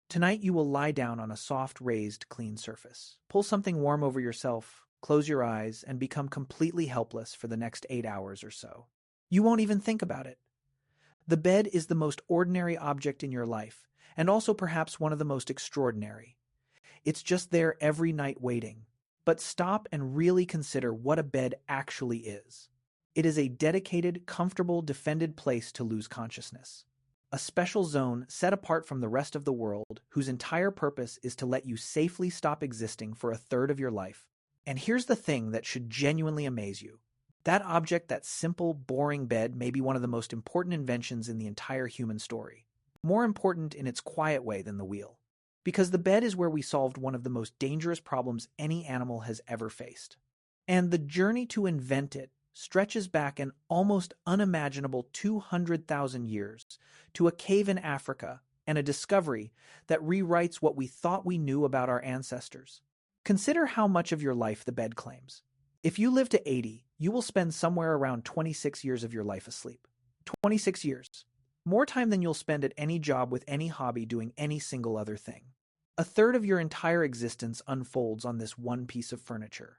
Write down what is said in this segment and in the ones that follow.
Tonight you will lie down on a soft, raised, clean surface. Pull something warm over yourself, close your eyes, and become completely helpless for the next 8 hours or so. You won't even think about it. The bed is the most ordinary object in your life, and also perhaps one of the most extraordinary. It's just there every night waiting. But stop and really consider what a bed actually is. It is a dedicated, comfortable, defended place to lose consciousness. A special zone set apart from the rest of the world whose entire purpose is to let you safely stop existing for a third of your life. And here's the thing that should genuinely amaze you. That object, that simple, boring bed, may be one of the most important inventions in the entire human story. More important in its quiet way than the wheel. Because the bed is where we solved one of the most dangerous problems any animal has ever faced. And the journey to invent it stretches back an almost unimaginable 200,000 years to a cave in Africa and a discovery that rewrites what we thought we knew about our ancestors. Consider how much of your life the bed claims. If you live to 80, you will spend somewhere around 26 years of your life asleep. 26 years. More time than you'll spend at any job with any hobby doing any single other thing. A third of your entire existence unfolds on this one piece of furniture.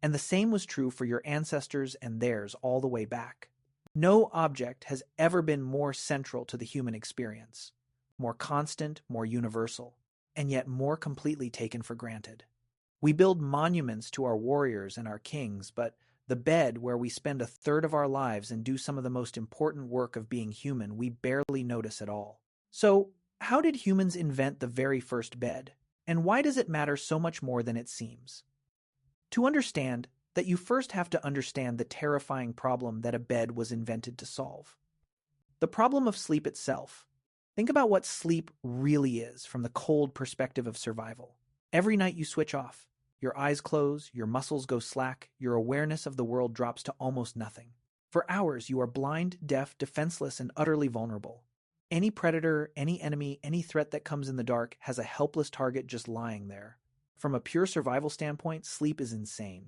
And the same was true for your ancestors and theirs all the way back. No object has ever been more central to the human experience, more constant, more universal, and yet more completely taken for granted. We build monuments to our warriors and our kings, but the bed where we spend a third of our lives and do some of the most important work of being human, we barely notice at all. So, how did humans invent the very first bed? And why does it matter so much more than it seems? To understand that, you first have to understand the terrifying problem that a bed was invented to solve. The problem of sleep itself. Think about what sleep really is from the cold perspective of survival. Every night you switch off. Your eyes close, your muscles go slack, your awareness of the world drops to almost nothing. For hours you are blind, deaf, defenseless, and utterly vulnerable. Any predator, any enemy, any threat that comes in the dark has a helpless target just lying there. From a pure survival standpoint, sleep is insane.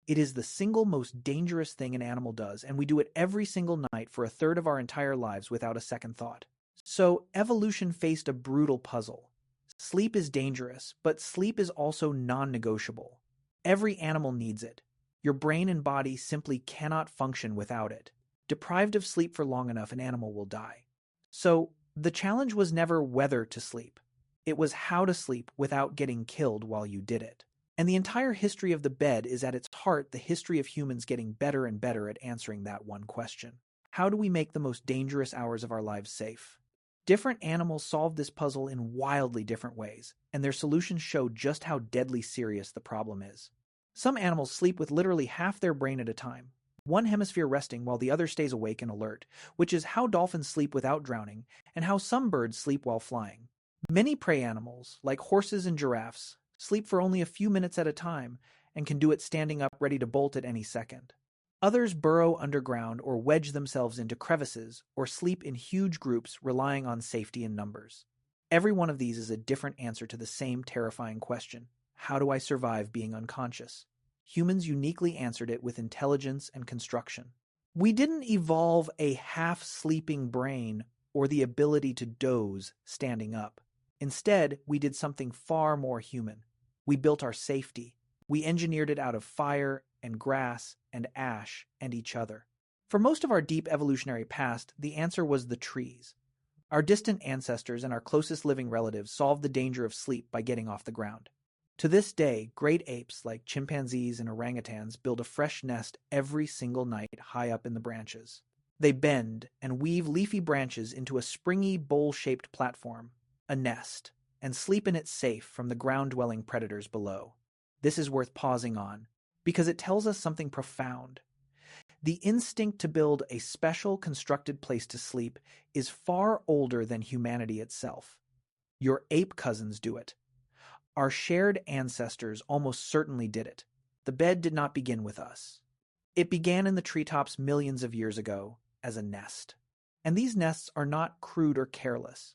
It is the single most dangerous thing an animal does, and we do it every single night for a third of our entire lives without a second thought. So, evolution faced a brutal puzzle. Sleep is dangerous, but sleep is also non-negotiable. Every animal needs it. Your brain and body simply cannot function without it. Deprived of sleep for long enough, an animal will die. So, the challenge was never whether to sleep. It was how to sleep without getting killed while you did it. And the entire history of the bed is at its heart the history of humans getting better and better at answering that one question. How do we make the most dangerous hours of our lives safe? Different animals solve this puzzle in wildly different ways, and their solutions show just how deadly serious the problem is. Some animals sleep with literally half their brain at a time, one hemisphere resting while the other stays awake and alert, which is how dolphins sleep without drowning, and how some birds sleep while flying. Many prey animals, like horses and giraffes, sleep for only a few minutes at a time and can do it standing up ready to bolt at any second. Others burrow underground or wedge themselves into crevices or sleep in huge groups relying on safety in numbers. Every one of these is a different answer to the same terrifying question: how do I survive being unconscious? Humans uniquely answered it with intelligence and construction. We didn't evolve a half-sleeping brain or the ability to doze standing up. Instead, we did something far more human. We built our safety. We engineered it out of fire and grass and ash and each other. For most of our deep evolutionary past, the answer was the trees. Our distant ancestors and our closest living relatives solved the danger of sleep by getting off the ground. To this day, great apes like chimpanzees and orangutans build a fresh nest every single night high up in the branches. They bend and weave leafy branches into a springy, bowl-shaped platform, a nest, and sleep in it safe from the ground-dwelling predators below. This is worth pausing on, because it tells us something profound. The instinct to build a special constructed place to sleep is far older than humanity itself. Your ape cousins do it. Our shared ancestors almost certainly did it. The bed did not begin with us. It began in the treetops millions of years ago as a nest. And these nests are not crude or careless.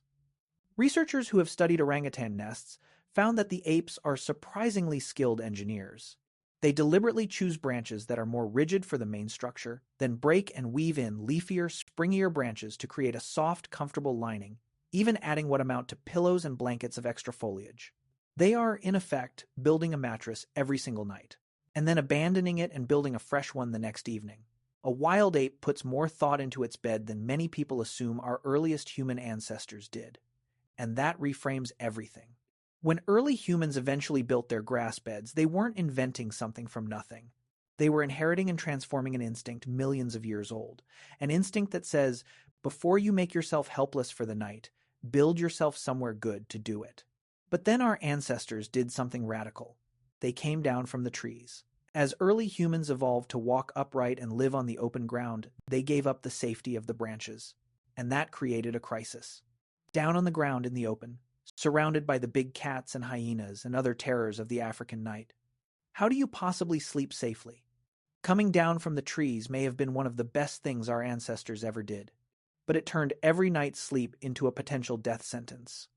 Researchers who have studied orangutan nests found that the apes are surprisingly skilled engineers. They deliberately choose branches that are more rigid for the main structure, then break and weave in leafier, springier branches to create a soft, comfortable lining, even adding what amount to pillows and blankets of extra foliage. They are, in effect, building a mattress every single night, and then abandoning it and building a fresh one the next evening. A wild ape puts more thought into its bed than many people assume our earliest human ancestors did. And that reframes everything. When early humans eventually built their grass beds, they weren't inventing something from nothing. They were inheriting and transforming an instinct millions of years old, an instinct that says, before you make yourself helpless for the night, build yourself somewhere good to do it. But then our ancestors did something radical. They came down from the trees. As early humans evolved to walk upright and live on the open ground, they gave up the safety of the branches. And that created a crisis. Down on the ground in the open, surrounded by the big cats and hyenas and other terrors of the African night. How do you possibly sleep safely? Coming down from the trees may have been one of the best things our ancestors ever did, but it turned every night's sleep into a potential death sentence.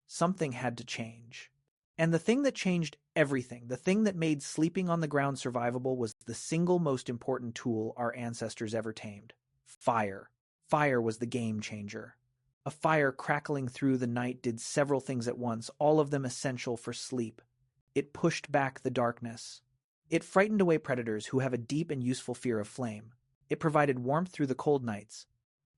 Something had to change. And the thing that changed everything, the thing that made sleeping on the ground survivable, was the single most important tool our ancestors ever tamed: fire. Fire was the game changer. A fire crackling through the night did several things at once, all of them essential for sleep. It pushed back the darkness. It frightened away predators who have a deep and useful fear of flame. It provided warmth through the cold nights.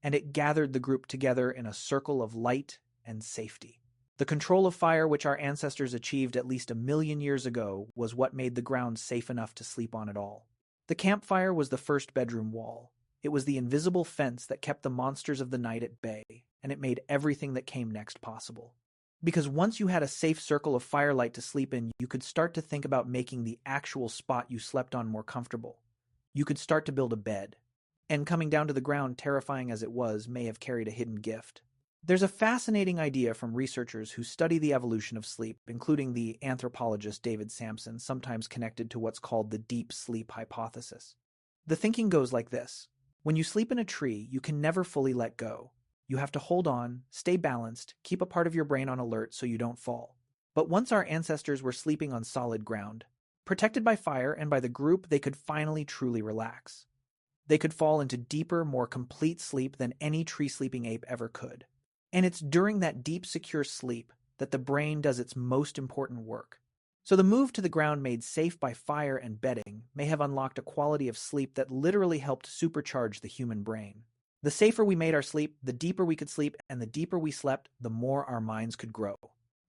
And it gathered the group together in a circle of light and safety. The control of fire which our ancestors achieved at least 1,000,000 years ago was what made the ground safe enough to sleep on at all. The campfire was the first bedroom wall. It was the invisible fence that kept the monsters of the night at bay, and it made everything that came next possible. Because once you had a safe circle of firelight to sleep in, you could start to think about making the actual spot you slept on more comfortable. You could start to build a bed. And coming down to the ground, terrifying as it was, may have carried a hidden gift. There's a fascinating idea from researchers who study the evolution of sleep, including the anthropologist David Sampson, sometimes connected to what's called the deep sleep hypothesis. The thinking goes like this. When you sleep in a tree, you can never fully let go. You have to hold on, stay balanced, keep a part of your brain on alert so you don't fall. But once our ancestors were sleeping on solid ground, protected by fire and by the group, they could finally truly relax. They could fall into deeper, more complete sleep than any tree-sleeping ape ever could. And it's during that deep, secure sleep that the brain does its most important work. So the move to the ground made safe by fire and bedding may have unlocked a quality of sleep that literally helped supercharge the human brain. The safer we made our sleep, the deeper we could sleep, and the deeper we slept, the more our minds could grow.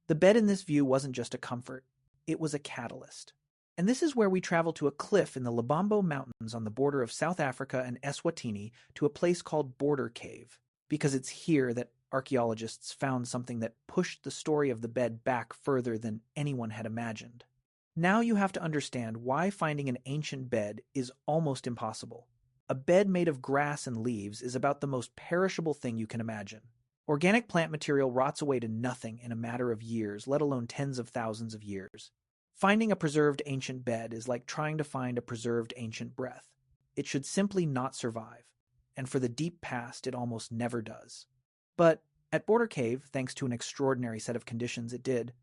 The bed in this view wasn't just a comfort, it was a catalyst. And this is where we travel to a cliff in the Lubombo Mountains on the border of South Africa and Eswatini to a place called Border Cave, because it's here that archaeologists found something that pushed the story of the bed back further than anyone had imagined. Now you have to understand why finding an ancient bed is almost impossible. A bed made of grass and leaves is about the most perishable thing you can imagine. Organic plant material rots away to nothing in a matter of years, let alone tens of thousands of years. Finding a preserved ancient bed is like trying to find a preserved ancient breath. It should simply not survive, and for the deep past, it almost never does. But at Border Cave, thanks to an extraordinary set of conditions, it did.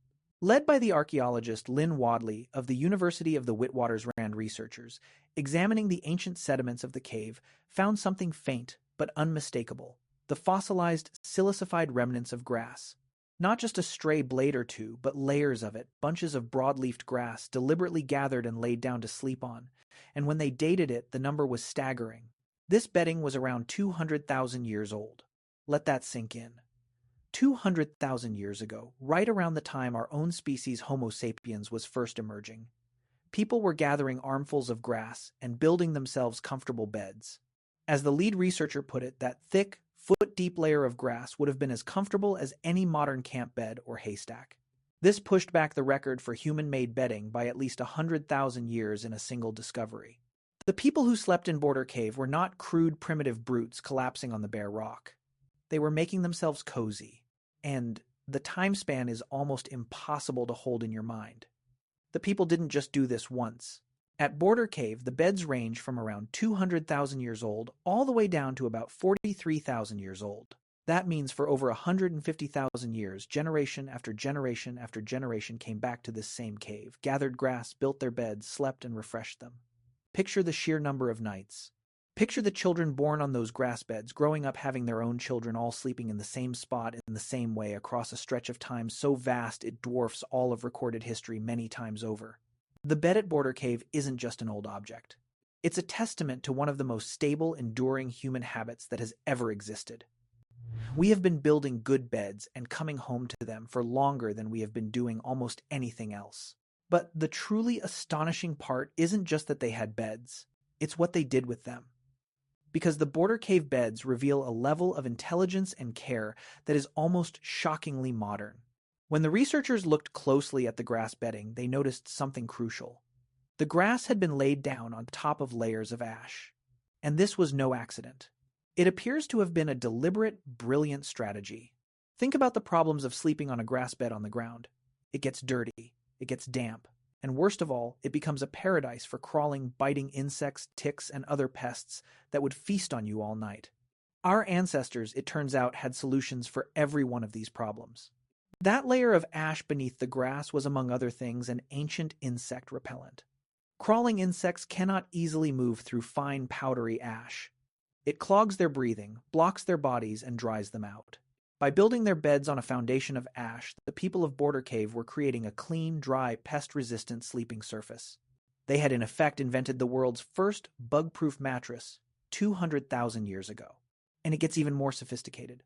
Led by the archaeologist Lyn Wadley of the University of the Witwatersrand researchers, examining the ancient sediments of the cave, found something faint but unmistakable: the fossilized, silicified remnants of grass. Not just a stray blade or two, but layers of it, bunches of broad-leafed grass deliberately gathered and laid down to sleep on. And when they dated it, the number was staggering. This bedding was around 200,000 years old. Let that sink in. 200,000 years ago, right around the time our own species Homo sapiens was first emerging, people were gathering armfuls of grass and building themselves comfortable beds. As the lead researcher put it, that thick, foot-deep layer of grass would have been as comfortable as any modern camp bed or haystack. This pushed back the record for human-made bedding by at least 100,000 years in a single discovery. The people who slept in Border Cave were not crude, primitive brutes collapsing on the bare rock. They were making themselves cozy, and the time span is almost impossible to hold in your mind. The people didn't just do this once. At Border Cave, the beds range from around 200,000 years old all the way down to about 43,000 years old. That means for over 150,000 years, generation after generation after generation came back to this same cave, gathered grass, built their beds, slept, and refreshed them. Picture the sheer number of nights. Picture the children born on those grass beds, growing up having their own children all sleeping in the same spot in the same way across a stretch of time so vast it dwarfs all of recorded history many times over. The bed at Border Cave isn't just an old object. It's a testament to one of the most stable, enduring human habits that has ever existed. We have been building good beds and coming home to them for longer than we have been doing almost anything else. But the truly astonishing part isn't just that they had beds, it's what they did with them. Because the Border Cave beds reveal a level of intelligence and care that is almost shockingly modern. When the researchers looked closely at the grass bedding, they noticed something crucial. The grass had been laid down on top of layers of ash. And this was no accident. It appears to have been a deliberate, brilliant strategy. Think about the problems of sleeping on a grass bed on the ground. It gets dirty, it gets damp, and worst of all, it becomes a paradise for crawling, biting insects, ticks, and other pests that would feast on you all night. Our ancestors, it turns out, had solutions for every one of these problems. That layer of ash beneath the grass was, among other things, an ancient insect repellent. Crawling insects cannot easily move through fine, powdery ash. It clogs their breathing, blocks their bodies, and dries them out. By building their beds on a foundation of ash, the people of Border Cave were creating a clean, dry, pest-resistant sleeping surface. They had in effect invented the world's first bug-proof mattress 200,000 years ago. And it gets even more sophisticated.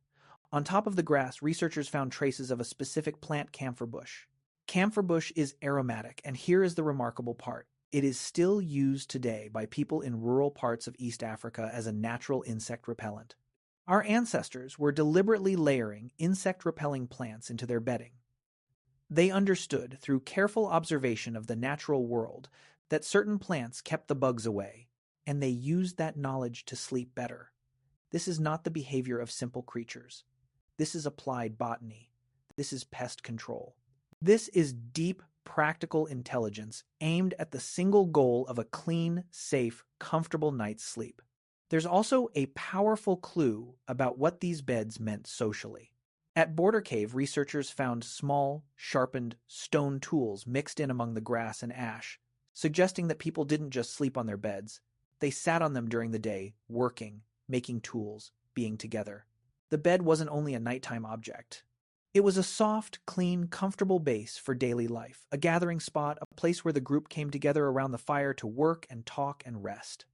On top of the grass, researchers found traces of a specific plant, camphor bush. Camphor bush is aromatic, and here is the remarkable part. It is still used today by people in rural parts of East Africa as a natural insect repellent. Our ancestors were deliberately layering insect-repelling plants into their bedding. They understood, through careful observation of the natural world, that certain plants kept the bugs away, and they used that knowledge to sleep better. This is not the behavior of simple creatures. This is applied botany. This is pest control. This is deep, practical intelligence aimed at the single goal of a clean, safe, comfortable night's sleep. There's also a powerful clue about what these beds meant socially. At Border Cave, researchers found small, sharpened stone tools mixed in among the grass and ash, suggesting that people didn't just sleep on their beds. They sat on them during the day, working, making tools, being together. The bed wasn't only a nighttime object. It was a soft, clean, comfortable base for daily life, a gathering spot, a place where the group came together around the fire to work and talk and rest.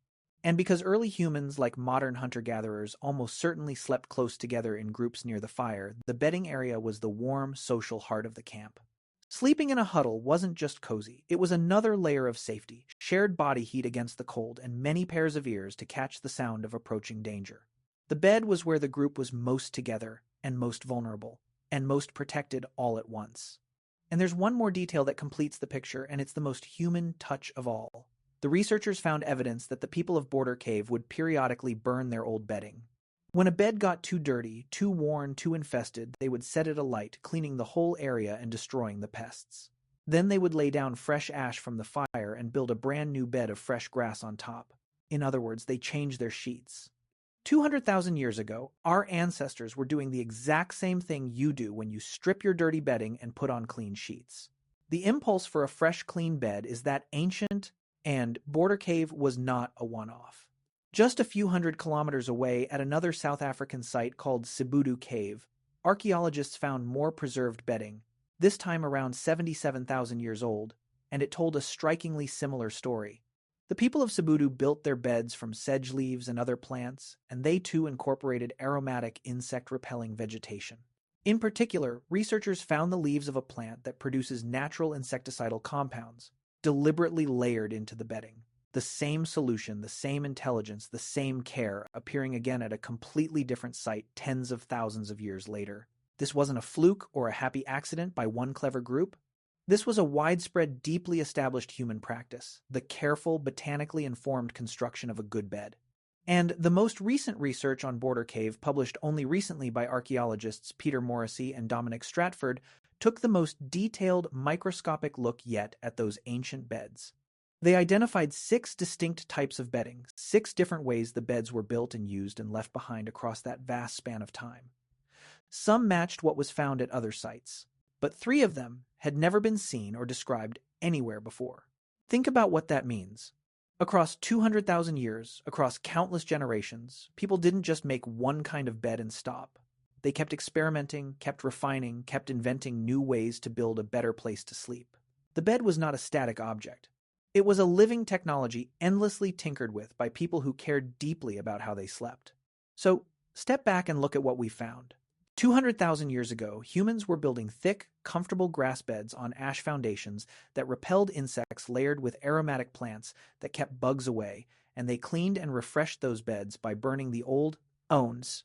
And because early humans, like modern hunter-gatherers, almost certainly slept close together in groups near the fire, the bedding area was the warm, social heart of the camp. Sleeping in a huddle wasn't just cozy, it was another layer of safety, shared body heat against the cold, and many pairs of ears to catch the sound of approaching danger. The bed was where the group was most together, and most vulnerable, and most protected all at once. And there's one more detail that completes the picture, and it's the most human touch of all. The researchers found evidence that the people of Border Cave would periodically burn their old bedding. When a bed got too dirty, too worn, too infested, they would set it alight, cleaning the whole area and destroying the pests. Then they would lay down fresh ash from the fire and build a brand new bed of fresh grass on top. In other words, they changed their sheets. 200,000 years ago, our ancestors were doing the exact same thing you do when you strip your dirty bedding and put on clean sheets. The impulse for a fresh, clean bed is that ancient, and Border Cave was not a one-off. Just a few hundred kilometers away at another South African site called Sibudu Cave, archaeologists found more preserved bedding, this time around 77,000 years old, and it told a strikingly similar story. The people of Sibudu built their beds from sedge leaves and other plants, and they too incorporated aromatic insect-repelling vegetation. In particular, researchers found the leaves of a plant that produces natural insecticidal compounds, deliberately layered into the bedding. The same solution, the same intelligence, the same care, appearing again at a completely different site tens of thousands of years later. This wasn't a fluke or a happy accident by one clever group. This was a widespread, deeply established human practice, the careful, botanically informed construction of a good bed. And the most recent research on Border Cave, published only recently by archaeologists Peter Morrissey and Dominic Stratford, took the most detailed, microscopic look yet at those ancient beds. They identified 6 distinct types of bedding, 6 different ways the beds were built and used and left behind across that vast span of time. Some matched what was found at other sites, but 3 of them had never been seen or described anywhere before. Think about what that means. Across 200,000 years, across countless generations, people didn't just make one kind of bed and stop. They kept experimenting, kept refining, kept inventing new ways to build a better place to sleep. The bed was not a static object. It was a living technology endlessly tinkered with by people who cared deeply about how they slept. So, step back and look at what we found. 200,000 years ago, humans were building thick, comfortable grass beds on ash foundations that repelled insects layered with aromatic plants that kept bugs away, and they cleaned and refreshed those beds by burning the old owns.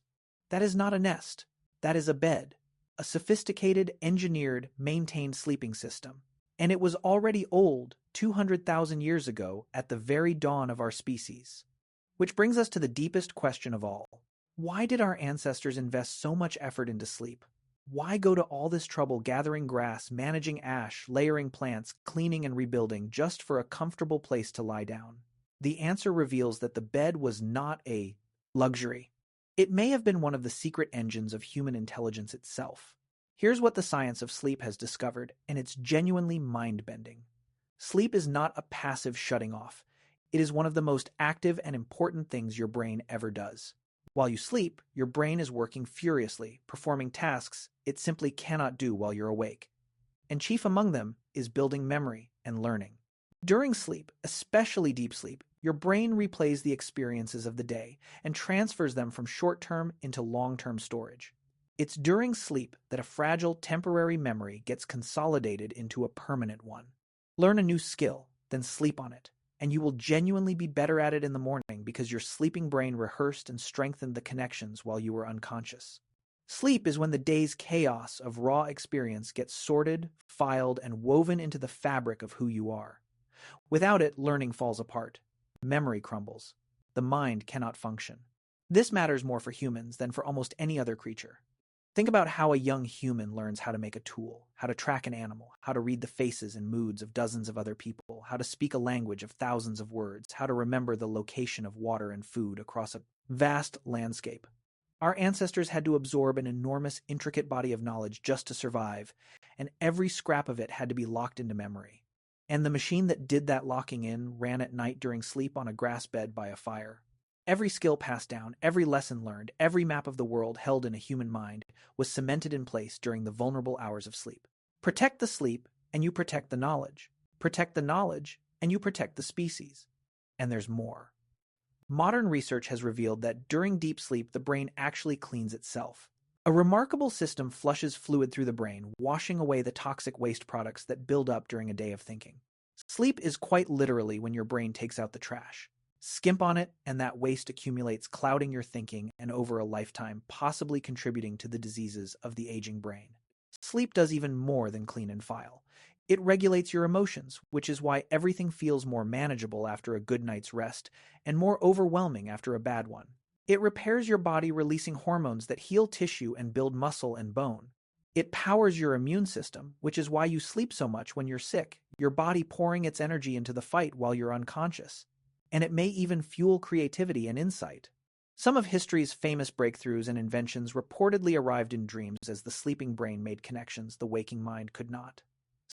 That is not a nest. That is a bed. A sophisticated, engineered, maintained sleeping system. And it was already old 200,000 years ago at the very dawn of our species. Which brings us to the deepest question of all. Why did our ancestors invest so much effort into sleep? Why go to all this trouble gathering grass, managing ash, layering plants, cleaning and rebuilding just for a comfortable place to lie down? The answer reveals that the bed was not a luxury. It may have been one of the secret engines of human intelligence itself. Here's what the science of sleep has discovered, and it's genuinely mind-bending. Sleep is not a passive shutting off. It is one of the most active and important things your brain ever does. While you sleep, your brain is working furiously, performing tasks it simply cannot do while you're awake. And chief among them is building memory and learning. During sleep, especially deep sleep, your brain replays the experiences of the day and transfers them from short-term into long-term storage. It's during sleep that a fragile temporary memory gets consolidated into a permanent one. Learn a new skill, then sleep on it, and you will genuinely be better at it in the morning because your sleeping brain rehearsed and strengthened the connections while you were unconscious. Sleep is when the day's chaos of raw experience gets sorted, filed, and woven into the fabric of who you are. Without it, learning falls apart. Memory crumbles. The mind cannot function. This matters more for humans than for almost any other creature. Think about how a young human learns how to make a tool, how to track an animal, how to read the faces and moods of dozens of other people, how to speak a language of thousands of words, how to remember the location of water and food across a vast landscape. Our ancestors had to absorb an enormous, intricate body of knowledge just to survive, and every scrap of it had to be locked into memory. And the machine that did that locking in ran at night during sleep on a grass bed by a fire. Every skill passed down, every lesson learned, every map of the world held in a human mind was cemented in place during the vulnerable hours of sleep. Protect the sleep, and you protect the knowledge. Protect the knowledge, and you protect the species. And there's more. Modern research has revealed that during deep sleep, the brain actually cleans itself. A remarkable system flushes fluid through the brain, washing away the toxic waste products that build up during a day of thinking. Sleep is quite literally when your brain takes out the trash. Skimp on it, and that waste accumulates, clouding your thinking and over a lifetime, possibly contributing to the diseases of the aging brain. Sleep does even more than clean and file. It regulates your emotions, which is why everything feels more manageable after a good night's rest and more overwhelming after a bad one. It repairs your body, releasing hormones that heal tissue and build muscle and bone. It powers your immune system, which is why you sleep so much when you're sick, your body pouring its energy into the fight while you're unconscious. And it may even fuel creativity and insight. Some of history's famous breakthroughs and inventions reportedly arrived in dreams as the sleeping brain made connections the waking mind could not.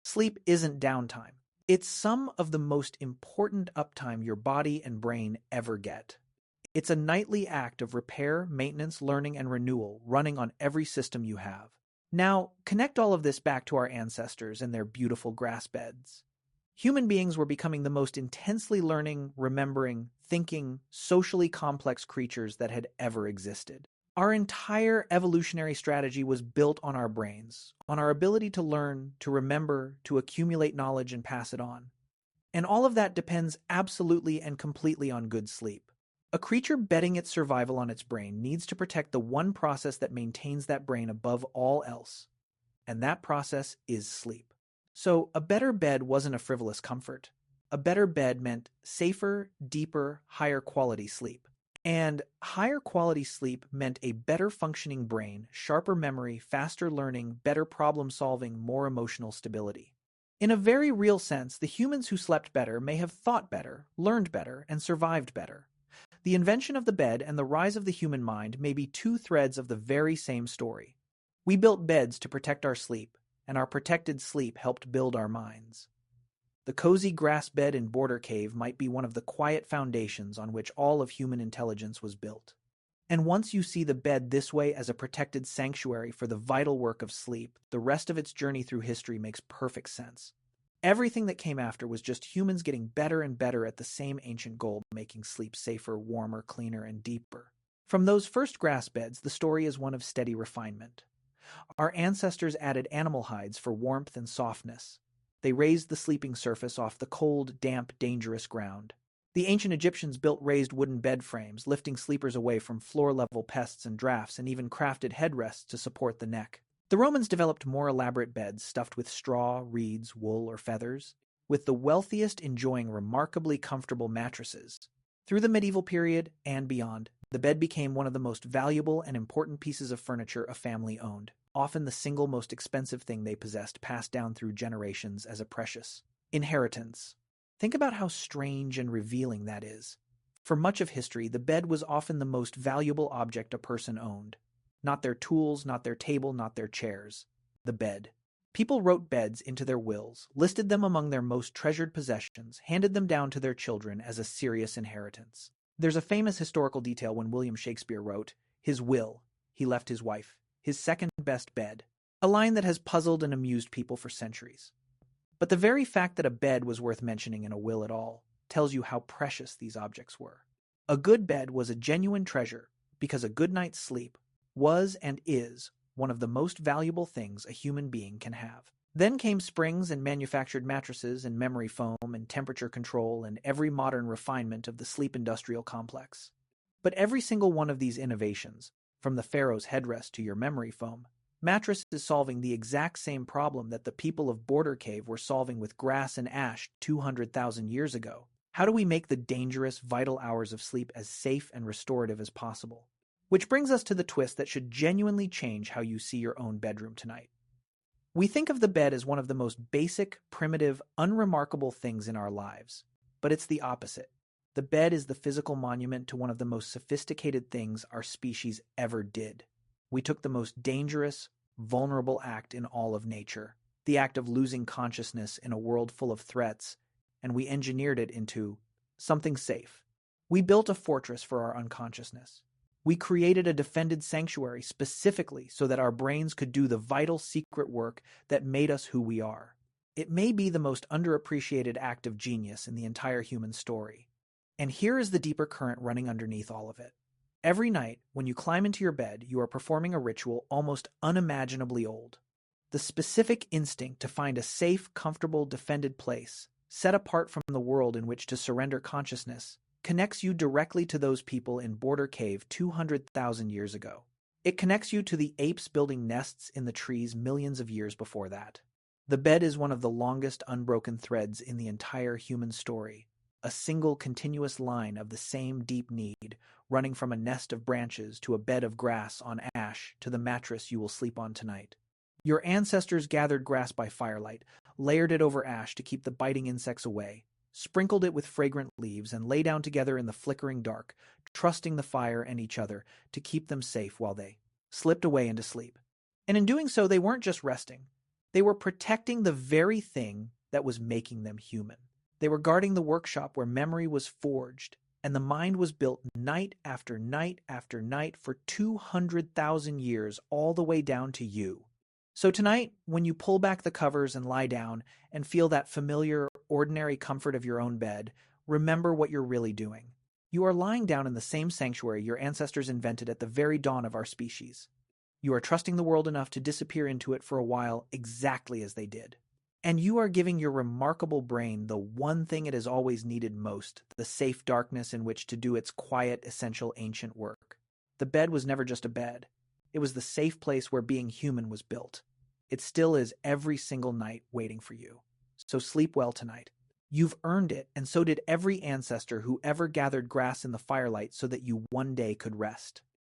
Sleep isn't downtime. It's some of the most important uptime your body and brain ever get. It's a nightly act of repair, maintenance, learning, and renewal running on every system you have. Now, connect all of this back to our ancestors and their beautiful grass beds. Human beings were becoming the most intensely learning, remembering, thinking, socially complex creatures that had ever existed. Our entire evolutionary strategy was built on our brains, on our ability to learn, to remember, to accumulate knowledge and pass it on. And all of that depends absolutely and completely on good sleep. A creature betting its survival on its brain needs to protect the one process that maintains that brain above all else. And that process is sleep. So a better bed wasn't a frivolous comfort. A better bed meant safer, deeper, higher quality sleep. And higher quality sleep meant a better functioning brain, sharper memory, faster learning, better problem solving, more emotional stability. In a very real sense, the humans who slept better may have thought better, learned better, and survived better. The invention of the bed and the rise of the human mind may be two threads of the very same story. We built beds to protect our sleep, and our protected sleep helped build our minds. The cozy grass bed in Border Cave might be one of the quiet foundations on which all of human intelligence was built. And once you see the bed this way as a protected sanctuary for the vital work of sleep, the rest of its journey through history makes perfect sense. Everything that came after was just humans getting better and better at the same ancient goal, making sleep safer, warmer, cleaner, and deeper. From those first grass beds, the story is one of steady refinement. Our ancestors added animal hides for warmth and softness. They raised the sleeping surface off the cold, damp, dangerous ground. The ancient Egyptians built raised wooden bed frames, lifting sleepers away from floor-level pests and drafts, and even crafted headrests to support the neck. The Romans developed more elaborate beds stuffed with straw, reeds, wool, or feathers, with the wealthiest enjoying remarkably comfortable mattresses. Through the medieval period and beyond, the bed became one of the most valuable and important pieces of furniture a family owned, often the single most expensive thing they possessed, passed down through generations as a precious inheritance. Think about how strange and revealing that is. For much of history, the bed was often the most valuable object a person owned. Not their tools, not their table, not their chairs. The bed. People wrote beds into their wills, listed them among their most treasured possessions, handed them down to their children as a serious inheritance. There's a famous historical detail when William Shakespeare wrote, his will, he left his wife, his second-best bed, a line that has puzzled and amused people for centuries. But the very fact that a bed was worth mentioning in a will at all tells you how precious these objects were. A good bed was a genuine treasure because a good night's sleep was and is one of the most valuable things a human being can have. Then came springs and manufactured mattresses and memory foam and temperature control and every modern refinement of the sleep industrial complex. But every single one of these innovations, from the pharaoh's headrest to your memory foam, mattress is solving the exact same problem that the people of Border Cave were solving with grass and ash 200,000 years ago. How do we make the dangerous, vital hours of sleep as safe and restorative as possible? Which brings us to the twist that should genuinely change how you see your own bedroom tonight. We think of the bed as one of the most basic, primitive, unremarkable things in our lives, but it's the opposite. The bed is the physical monument to one of the most sophisticated things our species ever did. We took the most dangerous, vulnerable act in all of nature, the act of losing consciousness in a world full of threats, and we engineered it into something safe. We built a fortress for our unconsciousness. We created a defended sanctuary specifically so that our brains could do the vital secret work that made us who we are. It may be the most underappreciated act of genius in the entire human story. And here is the deeper current running underneath all of it. Every night, when you climb into your bed, you are performing a ritual almost unimaginably old. The specific instinct to find a safe, comfortable, defended place, set apart from the world in which to surrender consciousness, connects you directly to those people in Border Cave 200,000 years ago. It connects you to the apes building nests in the trees millions of years before that. The bed is one of the longest unbroken threads in the entire human story, a single continuous line of the same deep need, running from a nest of branches to a bed of grass on ash to the mattress you will sleep on tonight. Your ancestors gathered grass by firelight, layered it over ash to keep the biting insects away, sprinkled it with fragrant leaves, and lay down together in the flickering dark, trusting the fire and each other to keep them safe while they slipped away into sleep. And in doing so, they weren't just resting. They were protecting the very thing that was making them human. They were guarding the workshop where memory was forged, and the mind was built night after night after night for 200,000 years, all the way down to you. So tonight, when you pull back the covers and lie down and feel that familiar, ordinary comfort of your own bed, remember what you're really doing. You are lying down in the same sanctuary your ancestors invented at the very dawn of our species. You are trusting the world enough to disappear into it for a while exactly as they did. And you are giving your remarkable brain the one thing it has always needed most, the safe darkness in which to do its quiet, essential, ancient work. The bed was never just a bed. It was the safe place where being human was built. It still is every single night waiting for you. So sleep well tonight. You've earned it, and so did every ancestor who ever gathered grass in the firelight so that you one day could rest.